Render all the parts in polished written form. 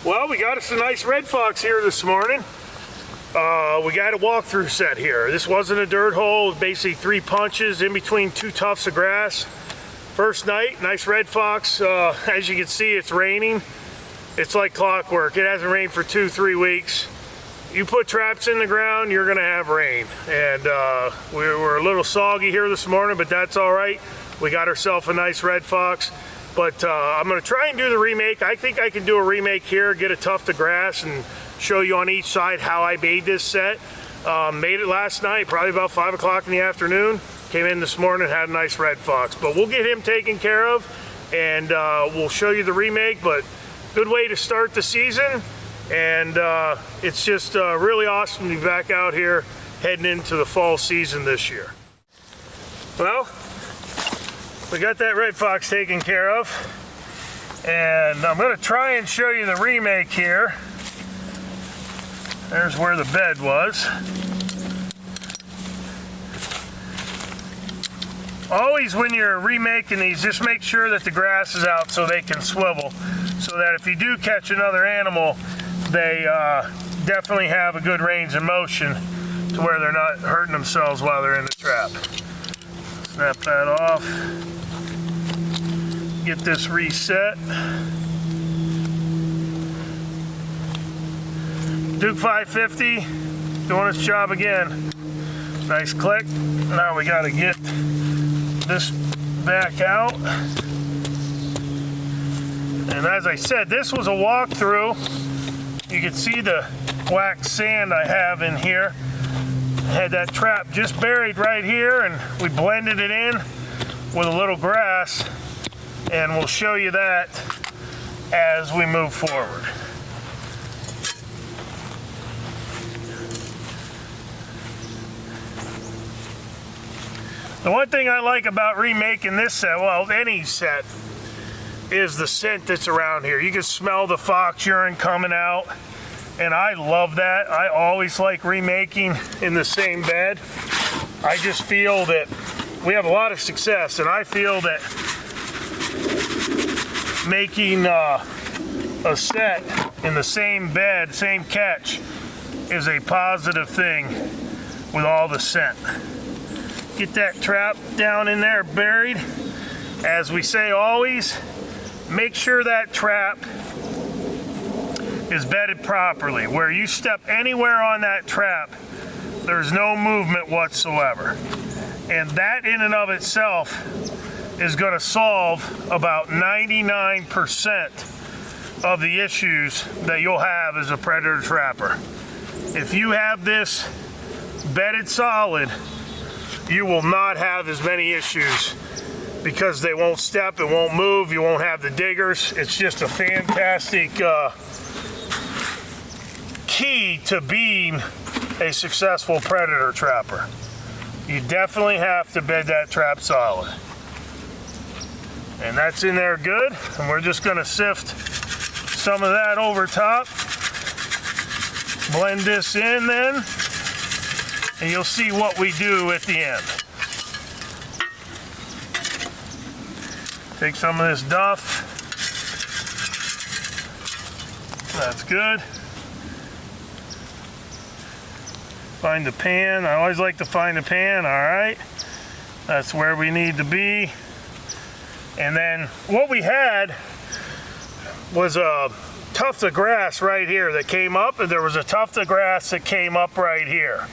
Well, we got us a nice red fox here this morning. We got a walkthrough set here. This wasn't a dirt hole, basically 3 punches in between 2 tufts of grass. First night, nice red fox. As you can see, it's raining. It's like clockwork. It hasn't rained for 2-3 weeks. You put traps in the ground, you're gonna have rain. And we're a little soggy here this morning, but that's all right. We got ourselves a nice red fox. But I'm gonna try and do the remake. I think I can do a remake here, get a tuft of grass and show you on each side how I made this set. Made it last night, probably about 5 o'clock in the afternoon. Came in this morning, had a nice red fox. But we'll get him taken care of and we'll show you the remake. But good way to start the season. And it's just really awesome to be back out here heading into the fall season this year. Well, we got that red fox taken care of, and I'm going to try and show you the remake here. There's where the bed was. Always when you're remaking these, just make sure that the grass is out so they can swivel, so that if you do catch another animal, they definitely have a good range of motion to where they're not hurting themselves while they're in the trap. Snap that off. Get this reset. Duke 550 doing its job again. Nice click. Now we got to get this back out. And as I said, this was a walkthrough. You can see the black sand I have in here. I had that trap just buried right here, and we blended it in with a little grass, and we'll show you that as we move forward. The one thing I like about remaking this set, well, any set, is the scent that's around here. You can smell the fox urine coming out, and I love that. I always like remaking in the same bed. I just feel that we have a lot of success, and I feel that making a set in the same bed, same catch, is a positive thing with all the scent. Get that trap down in there buried. As we say always, make sure that trap is bedded properly. Where you step anywhere on that trap, there's no movement whatsoever. And that in and of itself is going to solve about 99% of the issues that you'll have as a predator trapper. If you have this bedded solid, you will not have as many issues because they won't step, it won't move, you won't have the diggers. It's just a fantastic key to being a successful predator trapper. You definitely have to bed that trap solid. And that's in there good, and we're just gonna sift some of that over top. Blend this in then, and you'll see what we do at the end. Take some of this duff. That's good. Find the pan. I always like to find the pan. All right. That's where we need to be. And then what we had was a tuft of grass right here that came up, and there was a tuft of grass that came up right here.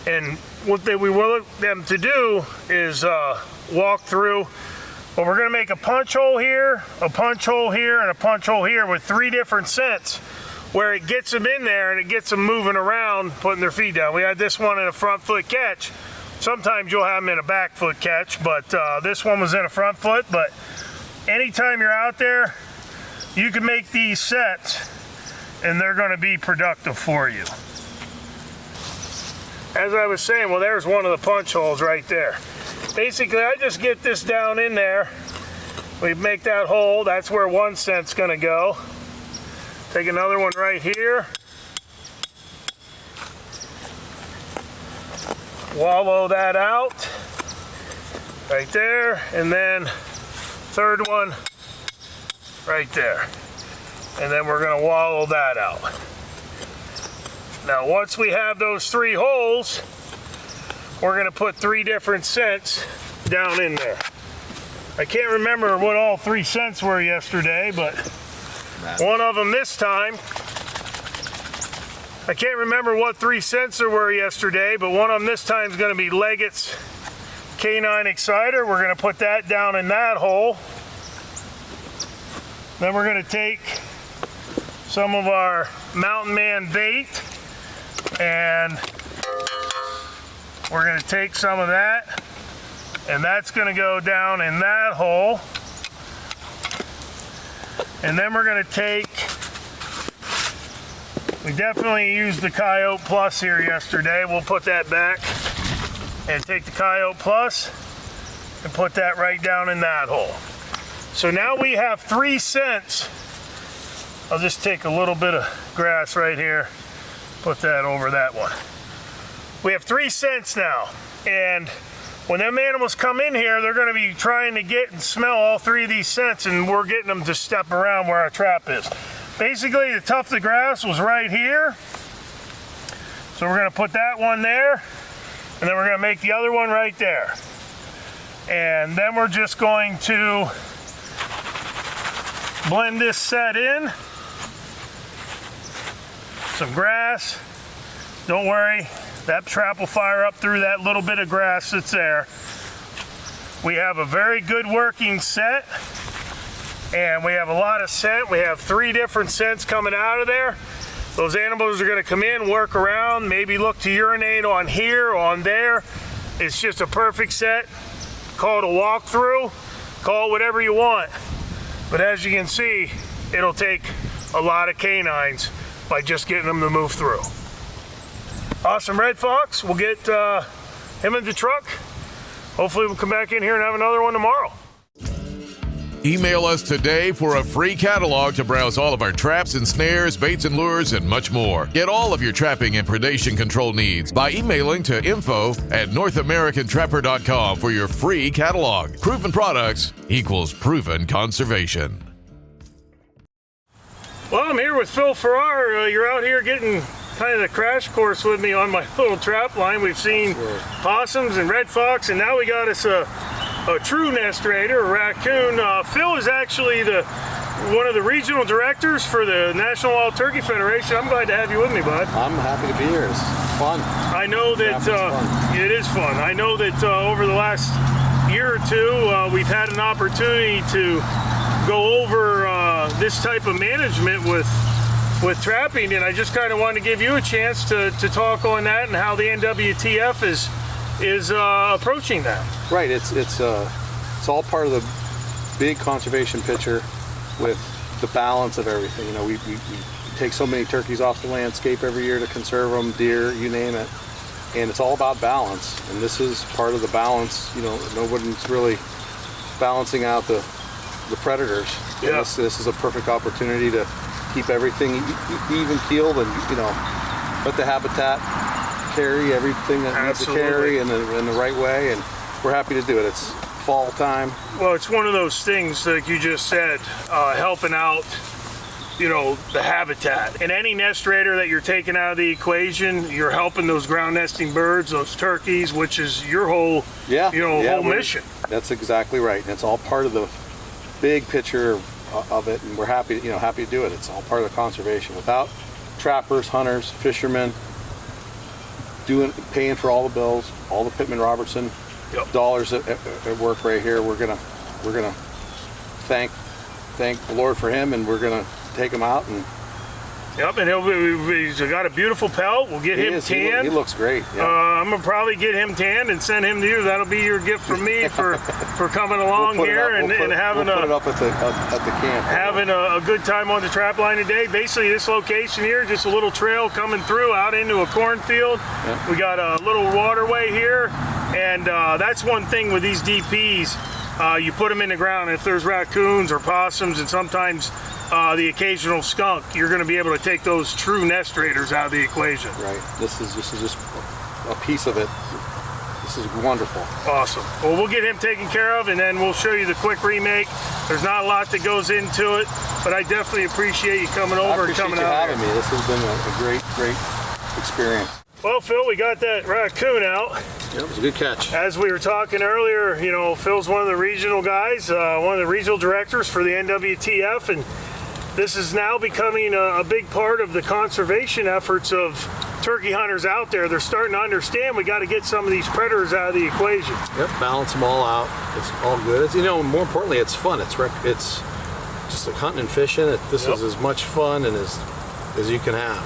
And what we want them to do is walk through. Well, we're going to make a punch hole here, a punch hole here, and a punch hole here with 3 different scents where it gets them in there and it gets them moving around, putting their feet down. We had this one in a front foot catch. Sometimes you'll have them in a back foot catch, but this one was in a front foot. But anytime you're out there, you can make these sets and they're going to be productive for you. As I was saying, well, there's one of the punch holes right there. Basically, I just get this down in there. We make that hole. That's where one scent's going to go. Take another one right here. Wallow that out. Right there. And then third one right there. and then we're going to wallow that out. Now once we have those 3 holes, we're going to put 3 different scents down in there. I can't remember what all 3 scents were yesterday, but one of them this time, I can't remember what 3 scents there were yesterday, but one of them this time is going to be Leggett's Canine Exciter. We're going to put that down in that hole. Then we're going to take some of our Mountain Man bait, and we're going to take some of that, and that's going to go down in that hole. And then we're going to take, we definitely used the Coyote Plus here yesterday. We'll put that back and take the Coyote Plus and put that right down in that hole. So now we have 3 scents. I'll just take a little bit of grass right here, put that over that one. We have 3 scents now, and when them animals come in here, they're going to be trying to get and smell all 3 of these scents, and we're getting them to step around where our trap is. Basically, the tuft of grass was right here, so we're going to put that one there, and then we're going to make the other one right there. And then we're just going to blend this set in. Some grass. Don't worry, that trap will fire up through that little bit of grass that's there. We have a very good working set, and we have a lot of scent. We have 3 different scents coming out of there. Those animals are going to come in, work around, maybe look to urinate on here, on there. It's just a perfect set. Call it a walkthrough, call it whatever you want. But as you can see, it'll take a lot of canines by just getting them to move through. Awesome Red Fox, we'll get him in the truck. Hopefully we'll come back in here and have another one tomorrow. Email us today for a free catalog to browse all of our traps and snares, baits and lures, and much more. Get all of your trapping and predation control needs by emailing to info@NorthAmericanTrapper.com for your free catalog. Proven products equals proven conservation. Well, I'm here with Phil Ferrare. You're out here getting kind of the crash course with me on my little trap line. We've seen possums and red fox, and now we got us a true nest raider, a raccoon. Phil is actually one of the regional directors for the National Wild Turkey Federation. I'm glad to have you with me, bud. I'm happy to be here. It's fun. I know that it is fun. I know that over the last year or two, we've had an opportunity to go over this type of management with trapping, and I just kind of wanted to give you a chance to talk on that and how the NWTF is approaching that. Right. It's all part of the big conservation picture with the balance of everything. You know, we take so many turkeys off the landscape every year to conserve them, deer, you name it, and it's all about balance. And this is part of the balance. You know, nobody's really balancing out the predators. Yeah. This is a perfect opportunity to keep everything even keeled, and let the habitat carry everything that needs to carry in the right way, and we're happy to do it. It's fall time. Well, it's one of those things, like you just said, helping out, the habitat. And any nest raider that you're taking out of the equation, you're helping those ground nesting birds, those turkeys, which is your whole, whole mission. That's exactly right. And it's all part of the big picture of it, and we're happy to do it. It's all part of the conservation. Without trappers, hunters, fishermen paying for all the bills, all the Pittman Robertson dollars at work right here, we're gonna thank the Lord for him, and we're gonna take him out and. Yep, and he's got a beautiful pelt. We'll get him tanned. He looks great. Yeah. I'm gonna probably get him tanned and send him to you. That'll be your gift from me for coming along here and having put it up at the camp. Having a good time on the trap line today. Basically, this location here, just a little trail coming through out into a cornfield. Yep. We got a little waterway here, and that's one thing with these DPs. You put them in the ground. If there's raccoons or possums, and sometimes the occasional skunk, you're going to be able to take those true nest raiders out of the equation. Right. This is just a piece of it. This is wonderful. Awesome. Well, we'll get him taken care of, and then we'll show you the quick remake. There's not a lot that goes into it, but I definitely appreciate you coming over and coming out. I appreciate you having me. This has been a great experience. Well, Phil, we got that Raccoon out. Yeah, it was a good catch. As we were talking earlier, you know, Phil's one of the regional guys, one of the regional directors for the NWTF, and this is now becoming a big part of the conservation efforts of turkey hunters out there. They're starting to understand we got to get some of these predators out of the equation. Yep, balance them all out. It's all good. It's, you know, more importantly, it's fun. It's just like hunting and fishing. This is as much fun and as you can have.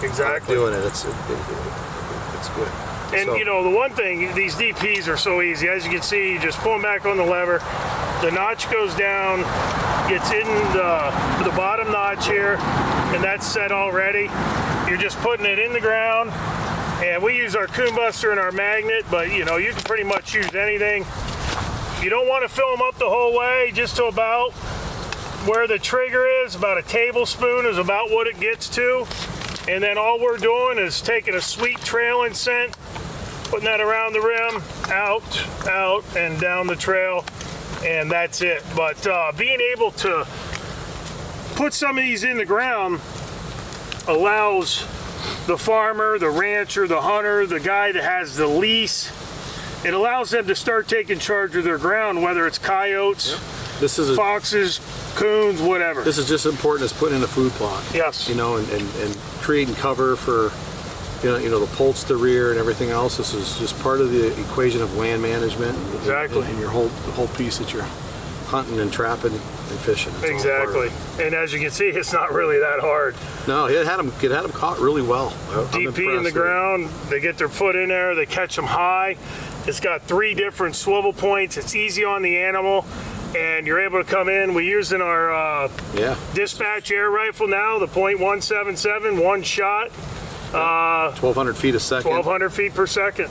Exactly. Doing it, it's good. And so, you know, the one thing, these DPs are so easy. As you can see, you just pull them back on the lever. The notch goes down, gets in the bottom notch here, and that's set already. You're just putting it in the ground, and we use our coon buster and our magnet, but you know, you can pretty much use anything. You don't want to fill them up the whole way, just to about where the trigger is. About a tablespoon is about what it gets to. And then all we're doing is taking a sweet trailing scent, putting that around the rim, out, and down the trail, and that's it. But being able to put some of these in the ground allows the farmer, the rancher, the hunter, the guy that has the lease, it allows them to start taking charge of their ground, whether it's coyotes, foxes, coons, whatever. This is just as important as putting in a food plot. Yes. You know, and creating cover for, you know, the poults to rear and everything else. This is just part of the equation of land management. Exactly. And the whole piece that you're hunting and trapping and fishing. It's exactly. And as you can see, it's not really that hard. No, it had them caught really well. DP in the ground, they get their foot in there, they catch them high. It's got 3 different swivel points. It's easy on the animal. And you're able to come in. We use in our dispatch air rifle now, the .177, one shot. 1,200 feet a second. 1,200 feet per second.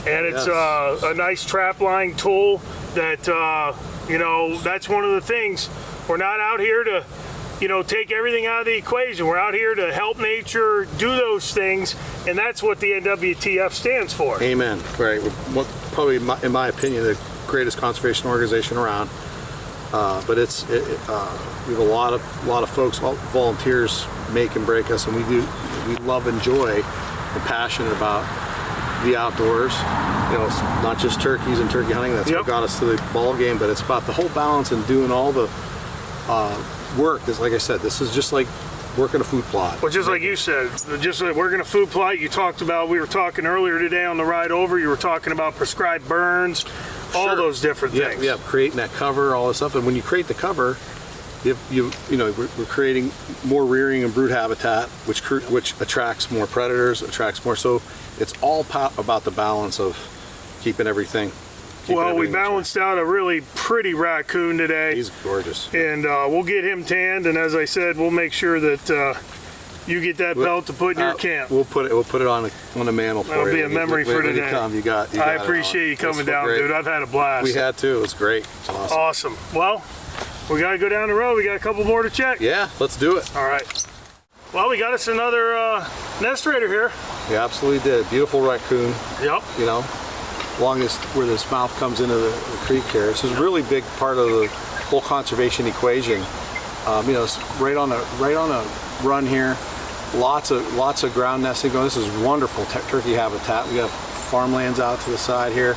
And it's a nice trap line tool that, you know, that's one of the things. We're not out here to, you know, take everything out of the equation. We're out here to help nature do those things, and that's what the NWTF stands for. Amen. Right. Probably, in my opinion, the greatest conservation organization around. But we have a lot of folks, volunteers, make and break us, and we love, enjoy, and passionate about the outdoors. You know, it's not just turkeys and turkey hunting. That's what got us to the ball game, but it's about the whole balance and doing all the work. Is, like I said, this is just like working a food plot. Well, just like you said, just like working a food plot. You talked about, we were talking earlier today on the ride over, you were talking about prescribed burns, all those different things. Yeah, creating that cover, all this stuff. And when you create the cover, you know, we're creating more rearing and brood habitat, which attracts more predators, attracts more. So it's all about the balance of keeping everything. Well, we balanced out a really pretty raccoon today. He's gorgeous. And we'll get him tanned, and as I said, we'll make sure that you get that belt to put in your camp. We'll put it on the mantle for you. That'll be a memory for today. You got I appreciate you coming down, dude. I've had a blast. We had to. It was great. It's awesome. Well, we got to go down the road. We got a couple more to check. Yeah, let's do it. All right. Well, we got us another nest raider here. We absolutely did. Beautiful raccoon. Yep. You know, longest where this mouth comes into the creek here. This is a really big part of the whole conservation equation. You know, it's right on a run here. Lots of ground nesting going. This is wonderful turkey habitat. We got farmlands out to the side here,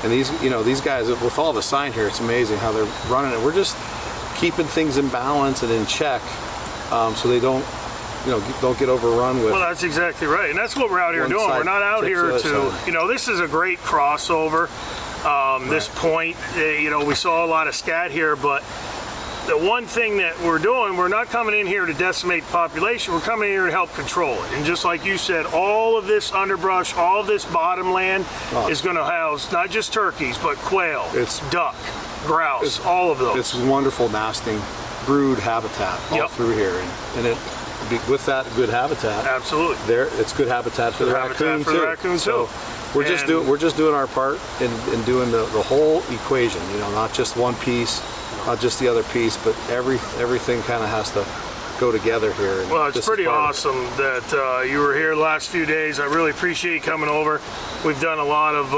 and these guys with all the sign here, it's amazing how they're running it. We're just keeping things in balance and in check, so they don't get overrun with. Well, that's exactly right, and that's what we're out here doing. We're not out here to, you know, this is a great crossover. This point, you know, we saw a lot of scat here, but the one thing that we're doing, we're not coming in here to decimate population, we're coming in here to help control it. And just like you said, all of this underbrush, all of this bottomland is going to house not just turkeys, but quail, duck, grouse, all of those. It's wonderful nesting, brood habitat all through here, and with that good habitat, absolutely, it's good habitat for the raccoon too. So we're just doing our part in doing the whole equation. You know, not just one piece, not just the other piece, but everything kind of has to go together here. And well, it's pretty awesome that you were here the last few days. I really appreciate you coming over. We've done a lot of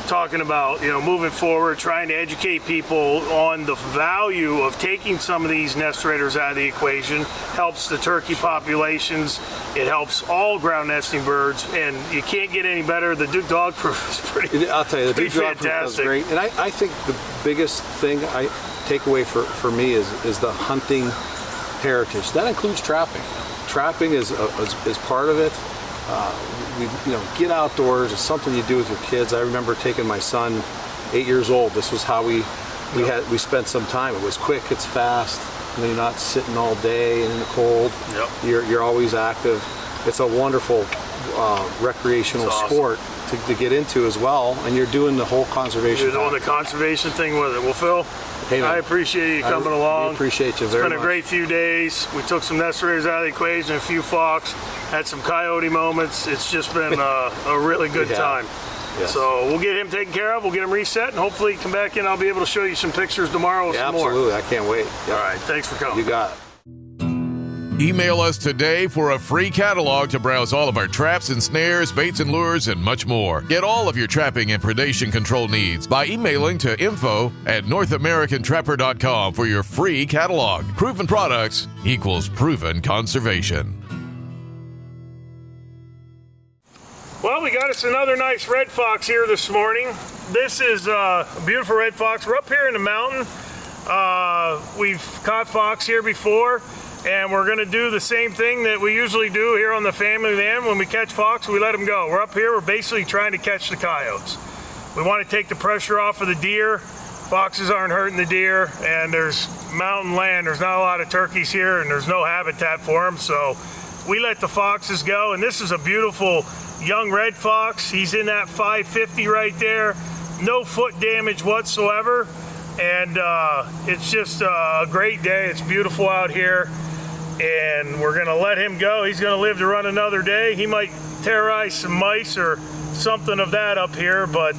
talking about, moving forward, trying to educate people on the value of taking some of these nest raiders out of the equation. Helps the turkey populations. It helps all ground nesting birds, and you can't get any better. The Duke Dog Proof is pretty. I'll tell you, the Duke Dog Proof is great. And I think the biggest thing I take away for me is the hunting heritage. That includes trapping. Trapping is part of it. Get outdoors. It's something you do with your kids. I remember taking my son, 8 years old. This was how we spent some time. It was quick. It's fast. You're not sitting all day in the cold. Yep. You're always active. It's a wonderful recreational sport to get into as well. And you're doing the whole conservation. You're doing the conservation thing with it. Well, Phil, hey, I appreciate you coming along. I appreciate you very much. It's been a great few days. We took some nest raiders out of the equation, a few fox, had some coyote moments. It's just been a really good time. Yes. So we'll get him taken care of. We'll get him reset, and hopefully come back in. I'll be able to show you some pictures tomorrow with some more. Absolutely. I can't wait. Yep. All right. Thanks for coming. You got it. Email us today for a free catalog to browse all of our traps and snares, baits and lures, and much more. Get all of your trapping and predation control needs by emailing to info@NorthAmericanTrapper.com for your free catalog. Proven products equals proven conservation. Well, we got us another nice red fox here this morning. This is a beautiful red fox. We're up here in the mountain. We've caught fox here before, and we're gonna do the same thing that we usually do here on the family van. When we catch fox, we let them go. We're up here, we're basically trying to catch the coyotes. We want to take the pressure off of the deer. Foxes aren't hurting the deer, and there's mountain land. There's not a lot of turkeys here, and there's no habitat for them, so we let the foxes go. And this is a beautiful young red fox. He's in that 550 right there. No foot damage whatsoever. And it's just a great day. It's beautiful out here. And we're gonna let him go. He's gonna live to run another day. He might terrorize some mice or something of that up here, but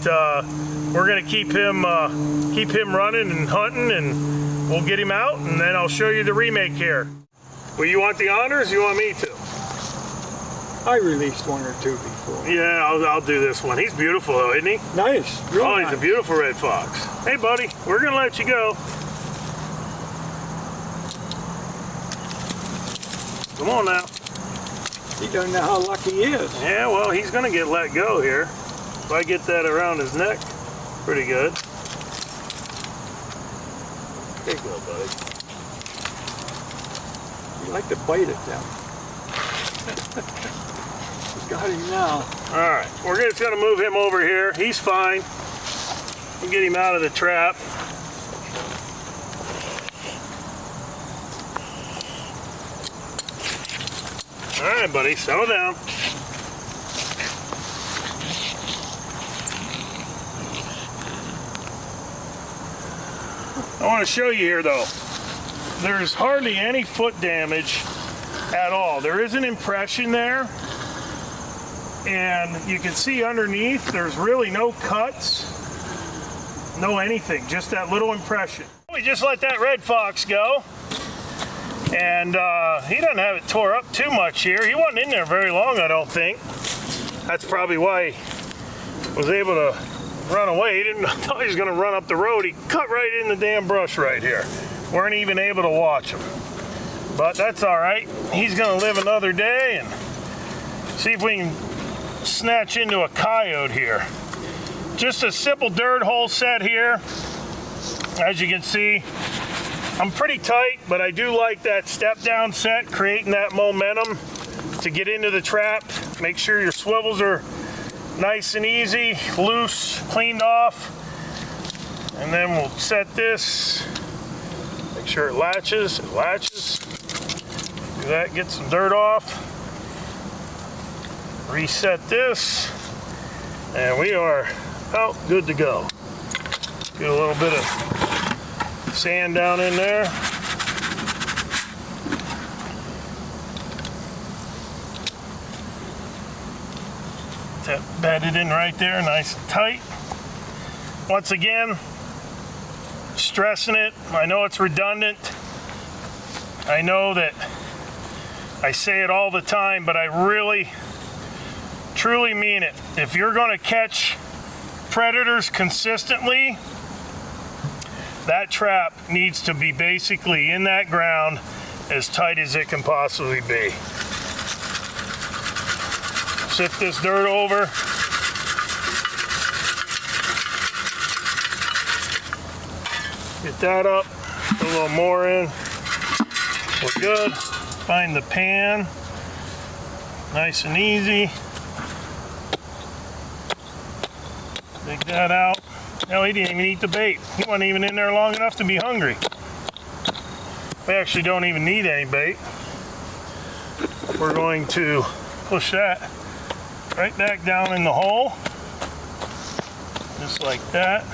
we're gonna keep him running and hunting, and we'll get him out, and then I'll show you the remake here. Well, you want the honors? You want me to? I released one or two before. Yeah, I'll do this one. He's beautiful though, isn't he? Nice. Real Oh, he's nice. a beautiful red fox. Hey, buddy, we're gonna let you go. Come on now. He doesn't know how lucky he is. Yeah, well, he's gonna get let go here. If I get that around his neck, pretty good. There you go, buddy. You like to bite at them. Got him now. All right, we're just gonna move him over here. He's fine. We'll get him out of the trap. All right, buddy, settle down. I want to show you here, though. There's hardly any foot damage at all. There is an impression there, and you can see underneath there's really no cuts, no anything, just that little impression. We just let that red fox go, and he doesn't have it tore up too much here. He wasn't in there very long, I don't think. That's probably why he was able to run away. He didn't thought he was going to run up the road. He cut right in the damn brush right here. Weren't even able to watch him. But that's all right. He's going to live another day, and see if we can snatch into a coyote here. Just a simple dirt hole set here. As you can see, I'm pretty tight, but I do like that step down set, creating that momentum to get into the trap. Make sure your swivels are nice and easy, loose, cleaned off. And then we'll set this. Make sure it latches, Do that, get some dirt off. Reset this, and we are out, good to go. Get a little bit of sand down in there. That bedded in right there, nice and tight. Once again, stressing it. I know it's redundant. I know that I say it all the time, but I really, truly mean it. If you're gonna catch predators consistently, that trap needs to be basically in that ground as tight as it can possibly be. Sift this dirt over. Get that up, put a little more in. We're good. Find the pan, nice and easy. Dig that out. Hell, he didn't even eat the bait. He wasn't even in there long enough to be hungry. We actually don't even need any bait. We're going to push that right back down in the hole. Just like that.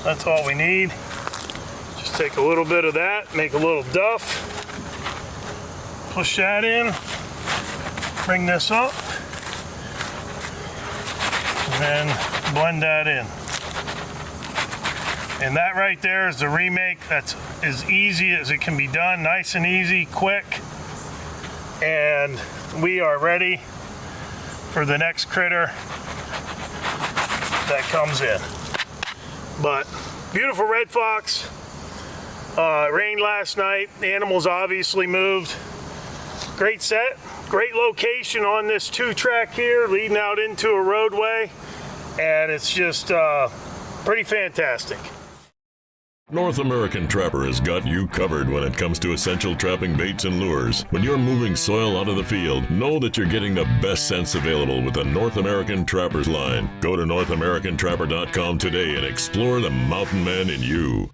That's all we need. Just take a little bit of that, make a little duff. Push that in. Bring this up. And then blend that in. And that right there is the remake. That's as easy as it can be done. Nice and easy, quick. And we are ready for the next critter that comes in. But beautiful red fox. It rained last night. The animals obviously moved. Great set, great location on this 2-track here, leading out into a roadway. And it's just pretty fantastic. North American Trapper has got you covered when it comes to essential trapping baits and lures. When you're moving soil out of the field, know that you're getting the best scents available with the North American Trapper's line. Go to NorthAmericanTrapper.com today and explore the mountain man in you.